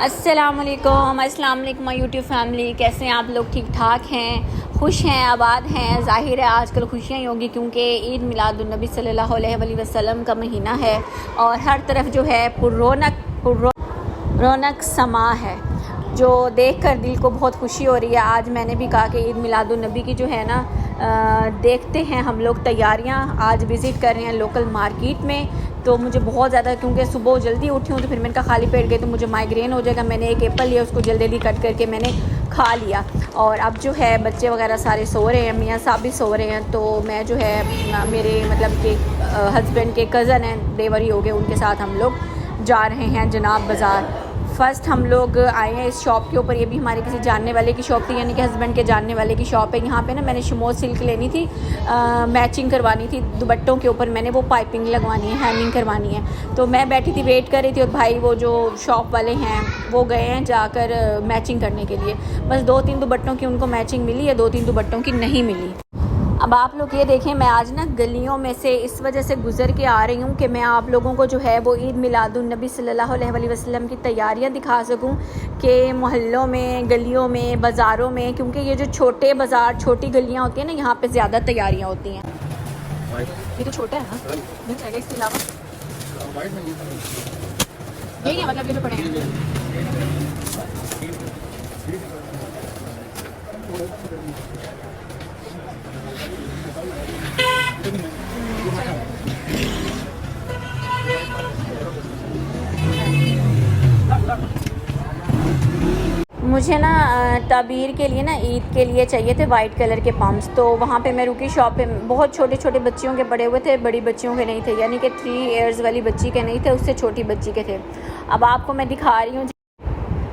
अस्सलाम वालेकुम my YouTube family. कैसे हैं आप लोग? ठीक ठाक हैं, खुश हैं, आबाद हैं। ज़ाहिर है आजकल खुशियाँ ही होंगी क्योंकि ईद मिलादुन्नबी सल्लल्लाहु अलैहि वसल्लम का महीना है और हर तरफ जो है रौनक समा है, जो देखकर दिल को बहुत खुशी हो रही है। आज मैंने भी कहा कि ईद मिलादुन्नबी की जो है ना देखते हैं हम लोग तैयारियां। आज विज़िट कर रहे हैं लोकल मार्केट में, तो मुझे बहुत ज़्यादा, क्योंकि सुबह जल्दी उठी हूँ तो फिर मैंने कहा खाली पेट गई तो मुझे माइग्रेन हो जाएगा। मैंने एक एप्पल लिया, उसको जल्दी जल्दी कट करके मैंने खा लिया। और अब जो है बच्चे वगैरह सारे सो रहे हैं, मियाँ साहब भी सो रहे हैं। तो मैं जो है मेरे मतलब कि हस्बैंड के कज़न हैं, देवर ही हो गए, उनके साथ हम लोग जा रहे हैं जनाब बाज़ार। फ़र्स्ट हम लोग आए हैं इस शॉप के ऊपर। ये भी हमारे किसी जानने वाले की शॉप थी, यानी कि हस्बैंड के जानने वाले की शॉप है। यहाँ पे ना मैंने शिमोज सिल्क लेनी थी, मैचिंग करवानी थी दुपट्टों के ऊपर। मैंने वो पाइपिंग लगवानी है, हैमिंग करवानी है। तो मैं बैठी थी, वेट कर रही थी, और भाई वो जो शॉप वाले हैं वो गए हैं जाकर मैचिंग करने के लिए। बस 2-3 दुपट्टों की उनको मैचिंग मिली है, 2-3 दुपट्टों की नहीं मिली। अब आप लोग ये देखें, मैं आज ना गलियों में से इस वजह से गुज़र के आ रही हूँ कि मैं आप लोगों को जो है वो ईद मिलादुन्नबी सल्लल्लाहु अलैहि वसल्लम की तैयारियाँ दिखा सकूँ कि मोहल्लों में, गलियों में, बाज़ारों में, क्योंकि ये जो छोटे बाज़ार, छोटी गलियाँ होती हैं ना, यहाँ पे ज़्यादा तैयारियाँ होती हैं। ये तो छोटा है ना, मिल जाएगा इसके अलावा यही है, मतलब ये जो पड़े हैं। मुझे ना ताबीर के लिए ना ईद के लिए चाहिए थे वाइट कलर के पम्प्स। तो वहाँ पे मैं रुकी शॉप पे, बहुत छोटे छोटे बच्चियों के पड़े हुए थे, बड़ी बच्चियों के नहीं थे, यानी कि 3 इयर्स वाली बच्ची के नहीं थे, उससे छोटी बच्ची के थे। अब आपको मैं दिखा रही हूँ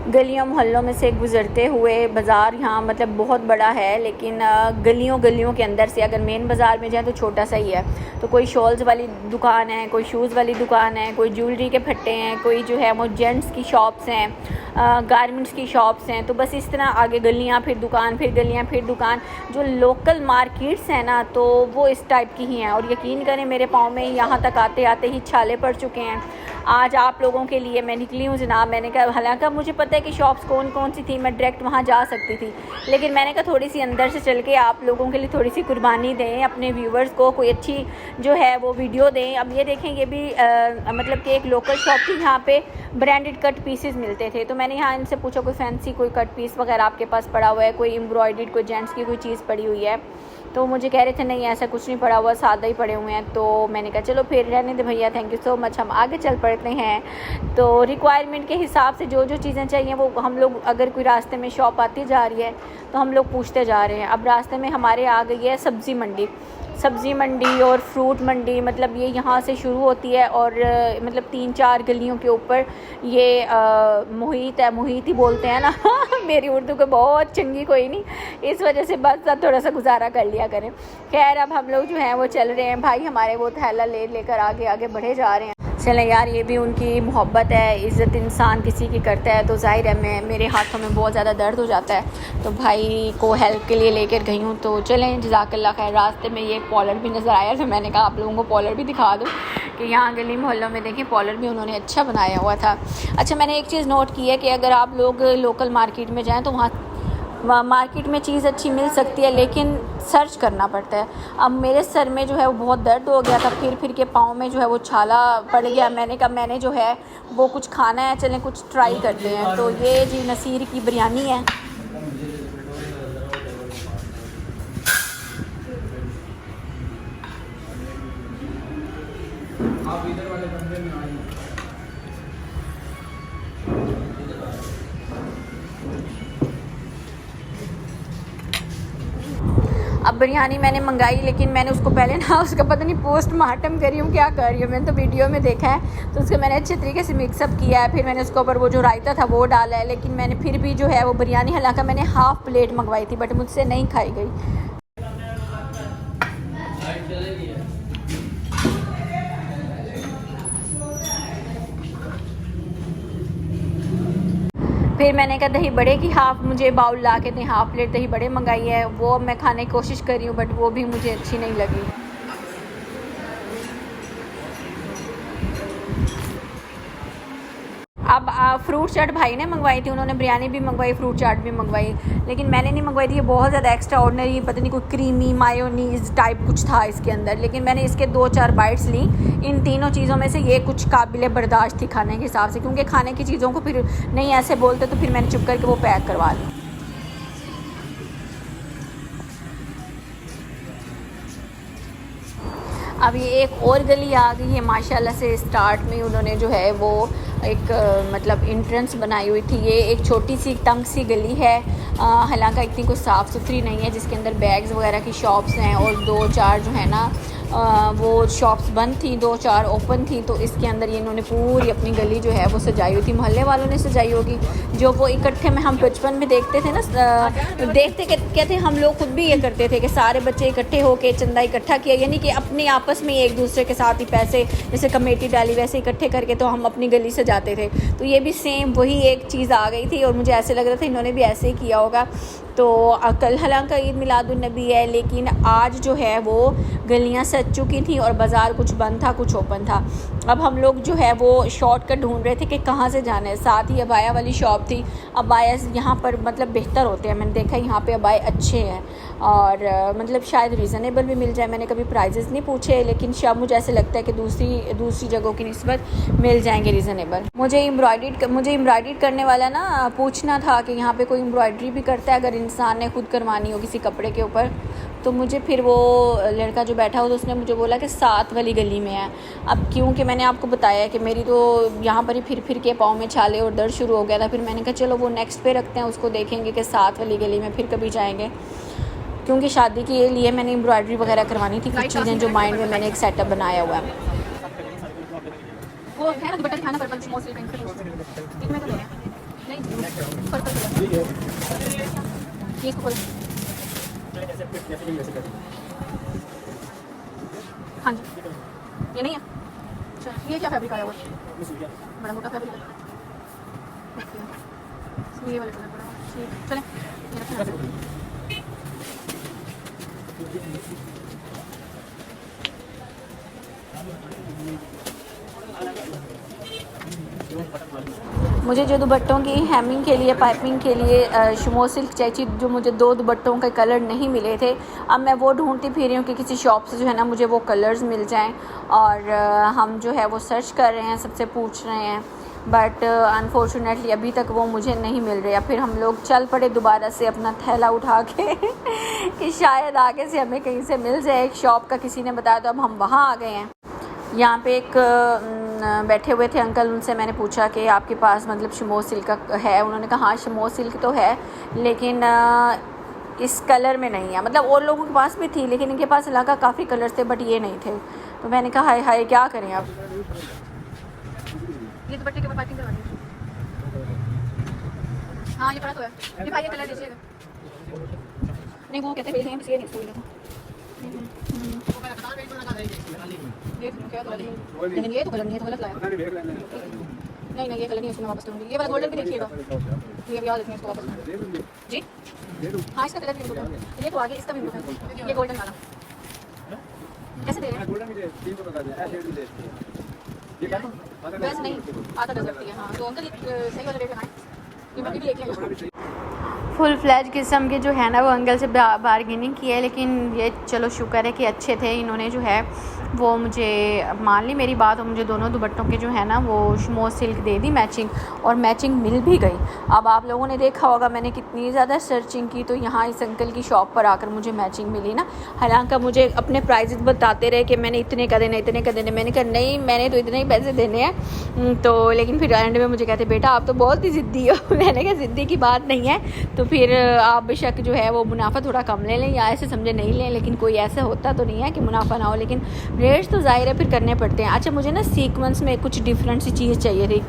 गलियों मोहल्लों में से गुज़रते हुए बाज़ार। यहाँ मतलब बहुत बड़ा है, लेकिन गलियों के अंदर से अगर मेन बाज़ार में जाए तो छोटा सा ही है। तो कोई शॉल्स वाली दुकान है, कोई शूज़ वाली दुकान है, कोई ज्वेलरी के फट्टे हैं, कोई जो है वो जेंट्स की शॉप्स हैं, गारमेंट्स की शॉप्स हैं। तो बस इस तरह आगे गलियाँ, फिर दुकान, फिर गलियाँ, फिर दुकान। जो लोकल मार्केट्स हैं ना, तो वो इस टाइप की ही हैं। और यकीन करें मेरे पाँव में यहाँ तक आते आते ही छाले पड़ चुके हैं। आज आप लोगों के लिए मैं निकली हूँ जनाब। मैंने कहा, हालांकि मुझे पता है कि शॉप्स कौन कौन सी थी, मैं डायरेक्ट वहाँ जा सकती थी, लेकिन मैंने कहा थोड़ी सी अंदर से चल के आप लोगों के लिए थोड़ी सी कुर्बानी दें, अपने व्यूवर्स को कोई अच्छी जो है वो वीडियो दें। अब ये देखें, ये भी मतलब कि एक लोकल शॉप थी, यहाँ पे ब्रांडेड कट पीसेस मिलते थे। तो मैंने यहाँ इनसे पूछा कोई फैंसी कोई कट पीस वगैरह आपके पास पड़ा हुआ है, कोई एम्ब्रॉयडर्ड, कोई जेंट्स की कोई चीज़ पड़ी हुई है? तो मुझे कह रहे थे नहीं ऐसा कुछ नहीं पड़ा हुआ, सादा ही पड़े हुए हैं। तो मैंने कहा चलो फिर रहने दे भैया, थैंक यू सो मच, हम आगे चल पड़ते हैं। तो रिक्वायरमेंट के हिसाब से जो जो चीज़ें चाहिए वो हम लोग, अगर कोई रास्ते में शॉप आती जा रही है तो हम लोग पूछते जा रहे हैं। अब रास्ते में हमारे आ गई है सब्ज़ी मंडी और फ्रूट मंडी। मतलब ये यहाँ से शुरू होती है और मतलब 3-4 गलियों के ऊपर ये मुहित है, मुहित ही बोलते हैं ना मेरी उर्दू को बहुत चंगी कोई नहीं, इस वजह से बस अब थोड़ा सा गुजारा कर लिया करें। खैर अब हम लोग जो हैं वो चल रहे हैं, भाई हमारे वो थैला लेकर आगे आगे बढ़े जा रहे हैं। चलें यार, ये भी उनकी मोहब्बत है, इज़्ज़त इंसान किसी की करता है तो जाहिर है मेरे हाथों में बहुत ज़्यादा दर्द हो जाता है। तो भाई को हेल्प के लिए लेकर गई हूँ। तो चलें, जज़ाकल्लाह खैर। रास्ते में ये पॉलर भी नज़र आया, तो मैंने कहा आप लोगों को पॉलर भी दिखा दूँ कि यहाँ गली मोहल्लों में देखें पॉलर भी उन्होंने अच्छा बनाया हुआ था। अच्छा, मैंने एक चीज़ नोट की है कि अगर आप लोग लोकल मार्केट में जाएँ तो वहाँ मार्केट में चीज़ अच्छी मिल सकती है, लेकिन सर्च करना पड़ता है। अब मेरे सर में जो है वो बहुत दर्द हो गया था, फिर के पाँव में जो है वो छाला पड़ गया। मैंने कहा मैंने जो है वो कुछ खाना है, चलें कुछ ट्राई करते हैं। तो ये जी नसीर की बिरयानी है। अब बिरयानी मैंने मंगाई, लेकिन मैंने उसको पहले ना उसका पता नहीं पोस्टमार्टम कर रही हूँ क्या कर रही हूँ। मैंने तो वीडियो में देखा है, तो उसको मैंने अच्छे तरीके से मिक्सअप किया है। फिर मैंने उसके ऊपर वो जो रायता था वो डाला है, लेकिन मैंने फिर भी जो है वो बिरयानी, हालांकि मैंने हाफ़ प्लेट मंगवाई थी, बट मुझसे नहीं खाई गई। फिर मैंने कहा दही बड़े की हाफ़ मुझे बाउल ला के दें, हाफ़ प्लेट दही बड़े मंगाई है, वो मैं खाने की कोशिश कर रही हूँ, बट वो भी मुझे अच्छी नहीं लगी। अब फ्रूट चाट भाई ने मंगवाई थी, उन्होंने बिरयानी भी मंगवाई, फ्रूट चाट भी मंगवाई, लेकिन मैंने नहीं मंगवाई थी। ये बहुत ज़्यादा एक्स्ट्रा ऑर्डिनरी, पता नहीं कोई क्रीमी मायोनीज टाइप कुछ था इसके अंदर, लेकिन मैंने इसके 2-4 बाइट्स ली। इन तीनों चीज़ों में से ये कुछ काबिल बर्दाश्त थी खाने के हिसाब से, क्योंकि खाने की चीज़ों को फिर नहीं ऐसे बोलते तो फिर मैंने चुप करके वो पैक करवा ली। अभी एक और गली आ गई है माशाल्लाह से। स्टार्ट में उन्होंने जो है वो एक मतलब एंट्रेंस बनाई हुई थी। ये एक छोटी सी तंग सी गली है, हालांकि इतनी कुछ साफ़ सुथरी नहीं है, जिसके अंदर बैग्स वगैरह की शॉप्स हैं और 2-4 जो है ना वो शॉप्स बंद थी, 2-4 ओपन थी। तो इसके अंदर ये इन्होंने पूरी अपनी गली जो है वो सजाई हुई थी, मोहल्ले वालों ने सजाई होगी। जो वो इकट्ठे में हम बचपन में देखते थे ना, देखते क्या थे हम लोग, खुद भी ये करते थे कि सारे बच्चे इकट्ठे होकर चंदा इकट्ठा किया, यानी कि अपने आपस में एक दूसरे के साथ ही पैसे जैसे कमेटी डाली वैसे इकट्ठे करके तो हम अपनी गली सजाते थे। तो ये भी सेम वही एक चीज़ आ गई थी और मुझे ऐसे लग रहा था इन्होंने भी ऐसे ही किया होगा। तो कल हालांकि ईद मिलादुन्नबी है, लेकिन आज जो है वो गलियां सज चुकी थी और बाज़ार कुछ बंद था कुछ ओपन था। अब हम लोग जो है वो शॉर्टकट ढूंढ रहे थे कि कहाँ से जाना है। साथ ही अबाया वाली शॉप थी, अबाया यहाँ पर मतलब बेहतर होते हैं, मैंने देखा यहाँ पे अबाए अच्छे हैं और मतलब शायद रीज़नेबल भी मिल जाए। मैंने कभी प्राइजेस नहीं पूछे, लेकिन शायद मुझे ऐसे लगता है कि दूसरी जगहों की निस्बत मिल जाएंगे रीज़नेबल। मुझे एम्ब्रॉयडरी करने वाला ना पूछना था कि यहाँ पे कोई एम्ब्रॉयडरी भी करता है, अगर इंसान ने खुद करवानी हो किसी कपड़े के ऊपर। तो मुझे फिर वो लड़का जो बैठा हो तो उसने मुझे बोला कि 7 वाली गली में है। अब क्योंकि मैंने आपको बताया कि मेरी तो यहाँ पर ही फिर के पाँव में छाले और दर्द शुरू हो गया था, फिर मैंने कहा चलो वो नेक्स्ट पे रखते हैं, उसको देखेंगे कि 7 वाली गली में फिर कभी जाएंगे। क्योंकि शादी के लिए मैंने एम्ब्रॉयडरी वगैरह करवानी थी, कुछ चीज़ें जो माइंड में मैंने एक सेटअप बनाया हुआ है। वो है ना दुपट्टा दिखाना पर्पल मोस्टली इसमें तो नहीं पर्पल ये इसको हाँ जी ये नहीं है। अच्छा ये क्या फैब्रिक आया हुआ है? बड़ा मोटा फैब्रिक है, ये वाले कलर बड़ा ठीक चलें ये रखना। मुझे जो दुपट्टों की हेमिंग के लिए पाइपिंग के लिए शमो सिल्क चाहिए, जो मुझे 2 दुपट्टों के कलर नहीं मिले थे, अब मैं वो ढूंढती फिर रही हूँ कि किसी शॉप से जो है ना मुझे वो कलर्स मिल जाएं। और हम जो है वो सर्च कर रहे हैं, सबसे पूछ रहे हैं, बट अनफॉर्चुनेटली अभी तक वो मुझे नहीं मिल रहा। फिर हम लोग चल पड़े दोबारा से अपना थैला उठा के कि शायद आगे से हमें कहीं से मिल जाए। एक शॉप का किसी ने बताया तो अब हम वहाँ आ गए हैं। यहाँ पे एक बैठे हुए थे अंकल, उनसे मैंने पूछा कि आपके पास मतलब शमो सिल्क का है? उन्होंने कहा हाँ शमो सिल्क तो है, लेकिन इस कलर में नहीं है। मतलब और लोगों के पास भी थी, लेकिन इनके पास इलाका काफ़ी कलर्स थे बट ये नहीं थे। तो मैंने कहा हाय हाय क्या करें अब। ये दुपट्टे के ऊपर पाइपिंग करवा दी। हाँ ये पड़ा तो है, ये भाई ये कलर दीजिएगा। नहीं वो कहते हैं ये नहीं स्कूल का, लेकिन ये तो कलर नहीं है, तो गलत लाया। नहीं ये कलर नहीं है, इसको मैं वापस करूँगी। ये वाला गोल्डन भी देखिएगा, ये याद रखिए, इसको वापस जी। हाँ इसका कलर भी है, ये तो आगे इसका भी है, ये गोल्डन वाला कैसे दे रहे हैं? वैसे नहीं आता दे सकती है। हाँ तो अंकल सही वाला रेट है, ये मैं भी लेके आऊँ। फुल फ्लैज किस्म के जो है ना वो अंकल से बारगेनिंग की है, लेकिन ये चलो शुक्र है कि अच्छे थे। इन्होंने जो है वो मुझे मान ली मेरी बात, और मुझे दोनों दुपट्टों के जो है ना वो शमो सिल्क दे दी मैचिंग, और मैचिंग मिल भी गई। अब आप लोगों ने देखा होगा मैंने कितनी ज़्यादा सर्चिंग की, तो यहाँ इस अंकल की शॉप पर आकर मुझे मैचिंग मिली ना। हालांकि मुझे अपने प्राइजेस बताते रहे कि मैंने इतने का देने इतने का देने, मैंने कहा नहीं मैंने तो इतने ही पैसे देने हैं। तो लेकिन फिर एंड में मुझे कहते बेटा आप तो बहुत ही ज़िद्दी हो। मैंने कहा ज़िद्दी की बात नहीं है, तो फिर आप बेशक जो है वो मुनाफा थोड़ा कम ले लें या ऐसे समझे नहीं लें, लेकिन कोई ऐसा होता तो नहीं है कि मुनाफा ना हो, लेकिन रेट्स तो ज़ाहिर है फिर करने पड़ते हैं। अच्छा मुझे ना सीक्वेंस में कुछ डिफरेंट सी चीज़ चाहिए थी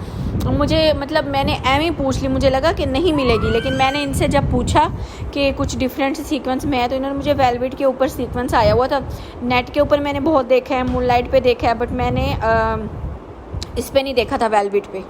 मुझे, मतलब मैंने एम ही पूछ ली, मुझे लगा कि नहीं मिलेगी, लेकिन मैंने इनसे जब पूछा कि कुछ डिफरेंट सी सीक्वेंस में है तो इन्होंने मुझे वेलवेट के ऊपर सीक्वेंस आया हुआ था। नेट के ऊपर मैंने बहुत देखा है, मूनलाइट पे देखा है, बट मैंने इस पर नहीं देखा था वेलवेट पे।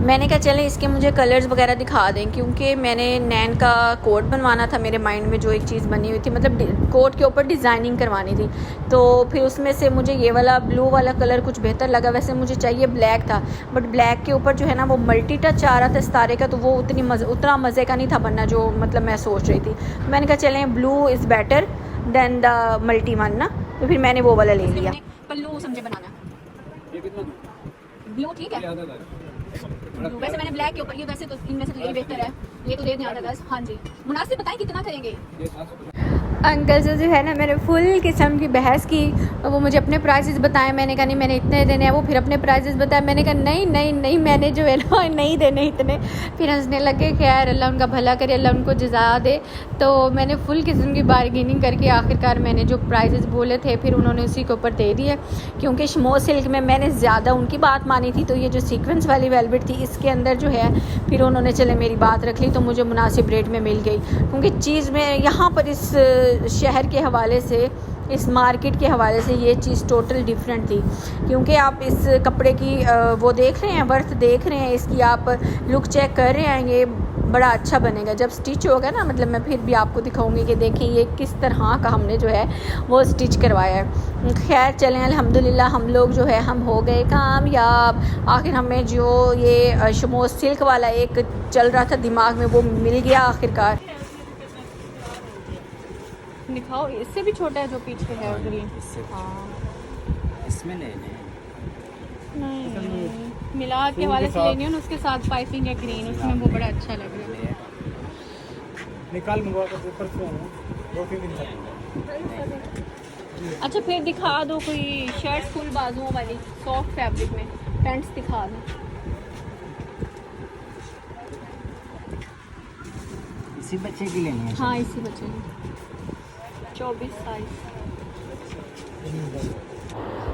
मैंने कहा चलें इसके मुझे कलर्स वगैरह दिखा दें, क्योंकि मैंने नैन का कोट बनवाना था मेरे माइंड में, जो एक चीज़ बनी हुई थी, मतलब कोट के ऊपर डिज़ाइनिंग करवानी थी। तो फिर उसमें से मुझे ये वाला ब्लू वाला कलर कुछ बेहतर लगा। वैसे मुझे चाहिए ब्लैक था, बट ब्लैक के ऊपर जो है ना वो मल्टी टच आ रहा था सितारे का, तो वो उतना मज़े का नहीं था बनना जो मतलब मैं सोच रही थी। मैंने कहा चलें blue is better than the multi one ना, तो फिर मैंने वो वाला ले लिया। पल्लू समझे बनाना, ब्लू ठीक है। वैसे मैंने ब्लैक के ऊपर, ये वैसे तो इनमें से यही बेहतर है, ये तो दे दें 10। हाँ जी, मुनासिब बताएं कितना करेंगे। अंकल से जो है ना मैंने फुल किस्म की बहस की, तो वो मुझे अपने प्राइसेस बताए। मैंने कहा नहीं मैंने इतने देने हैं, वो फिर अपने प्राइसेस बताए। मैंने कहा नहीं नहीं नहीं मैंने जो है ना नहीं देने इतने। फिर हंसने लगे, खैर अल्लाह उनका भला करे, अल्लाह उनको जज़ा दे। तो मैंने फुल किस्म की बारगेनिंग करके आखिरकार मैंने जो प्राइसेस बोले थे फिर उन्होंने उसी के ऊपर दे दिए, क्योंकि शमो सिल्क में मैंने ज़्यादा उनकी बात मानी थी। तो ये जो सीक्वेंस वाली वेलवेट थी इसके अंदर जो है फिर उन्होंने चले मेरी बात रख ली, तो मुझे मुनासिब रेट में मिल गई। क्योंकि चीज़ में यहाँ पर इस शहर के हवाले से, इस मार्केट के हवाले से ये चीज़ टोटल डिफरेंट थी। क्योंकि आप इस कपड़े की वो देख रहे हैं, वर्थ देख रहे हैं, इसकी आप लुक चेक कर रहे हैं, ये बड़ा अच्छा बनेगा। जब स्टिच होगा ना, मतलब मैं फिर भी आपको दिखाऊंगी कि देखें ये किस तरह का हमने जो है वो स्टिच करवाया है। खैर चलें अल्हम्दुलिल्लाह हम लोग जो है हम हो गए कामयाब। आखिर हमें जो ये शमो सिल्क वाला एक चल रहा था दिमाग में वो मिल गया आखिरकार। दिखाओ, इससे भी छोटा है जो पीछे है ग्रीन। हाँ इसमें नहीं मिला के वाले से लेनी है ना, उसके साथ पाइपिंग है ग्रीन, उसमें वो बड़ा अच्छा लग रहा है। निकाल मंगवा कर ऊपर से रोटी भी नहीं। अच्छा फिर दिखा दो कोई शर्ट फुल बाजुओं वाली सॉफ्ट फैब्रिक में, पैंट्स दिखा दो। इसी बच्चे की लेनी है। हाँ इसी बच्चे की 24 साइज।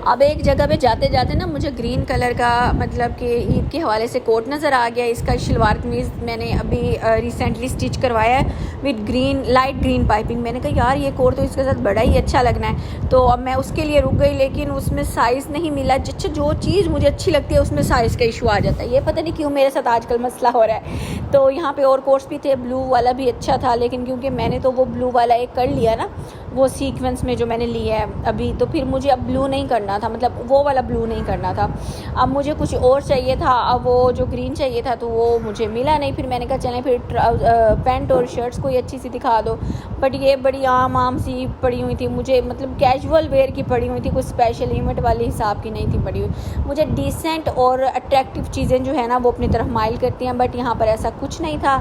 अब एक जगह पे जाते जाते ना मुझे ग्रीन कलर का मतलब कि ईद के हवाले से कोट नज़र आ गया। इसका शलवार कमीज़ मैंने अभी रिसेंटली स्टिच करवाया है with green, light green piping. मैंने कहा यार ये कोट तो इसके साथ बड़ा ही अच्छा लगना है, तो अब मैं उसके लिए रुक गई, लेकिन उसमें साइज़ नहीं मिला। जो चीज़ मुझे अच्छी लगती है उसमें साइज़ का इशू आ जाता है। ये पता नहीं क्यों मेरे साथ आजकल मसला हो रहा है। तो यहाँ पे और कोट्स भी थे, ब्लू वाला भी अच्छा था, लेकिन क्योंकि मैंने तो वो ब्लू वाला एक कर लिया ना वो सीक्वेंस में जो मैंने लिया है अभी, तो फिर मुझे अब ब्लू नहीं करना था, मतलब वो वाला ब्लू नहीं करना था। अब मुझे कुछ और चाहिए था, अब वो जो ग्रीन चाहिए था तो वो मुझे मिला नहीं। फिर मैंने कहा चलें फिर पैंट और शर्ट्स कोई अच्छी सी दिखा दो, बट ये बड़ी आम सी पड़ी हुई थी मुझे, मतलब कैजुअल वेयर की पड़ी हुई थी, कुछ स्पेशल इवेंट वाले हिसाब की नहीं थी पड़ी हुई। मुझे डिसेंट और अट्रैक्टिव चीज़ें जो है ना वो अपनी तरफ माइल करती हैं, बट यहाँ पर ऐसा कुछ नहीं था।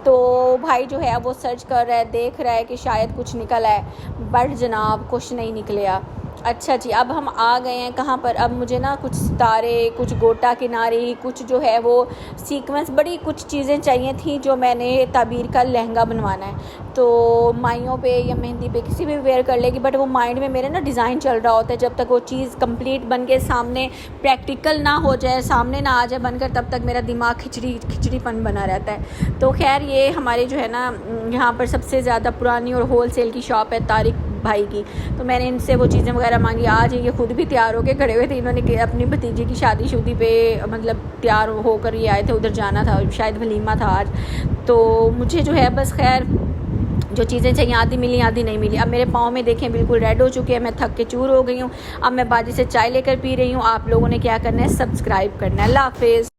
तो भाई जो है वो सर्च कर रहा है, देख रहा है कि शायद कुछ निकल आए, बट जनाब कुछ नहीं निकला। अच्छा जी, अब हम आ गए हैं कहाँ पर, अब मुझे ना कुछ सितारे, कुछ गोटा किनारी, कुछ जो है वो सीक्वेंस, बड़ी कुछ चीज़ें चाहिए थी जो मैंने ताबीर का लहंगा बनवाना है। तो माइयों पे या मेहंदी पे किसी भी वेयर कर लेगी, बट वो माइंड में मेरे ना डिज़ाइन चल रहा होता है। जब तक वो चीज़ कंप्लीट बन के सामने प्रैक्टिकल ना हो जाए, सामने ना आ जाए बनकर, तब तक मेरा दिमाग खिचड़ीपन बना रहता है। तो खैर ये हमारे जो है ना यहाँ पर सबसे ज़्यादा पुरानी और होल सेल की शॉप है तारिक भाई की। तो मैंने इनसे वो चीज़ें वगैरह मांगी। आज ये खुद भी तैयार होकर खड़े हुए थे, इन्होंने अपनी भतीजी की शादी पे मतलब तैयार होकर ये आए थे, उधर जाना था, शायद वलीमा था आज। तो मुझे जो है बस खैर जो चीज़ें चाहिए आधी मिली आधी नहीं मिली। अब मेरे पाँव में देखें बिल्कुल रेड हो चुके हैं, मैं थक के चूर हो गई हूँ। अब मैं बाजी से चाय लेकर पी रही हूँ। आप लोगों ने क्या करना है, सब्सक्राइब करना है। अल्लाह हाफ़िज़।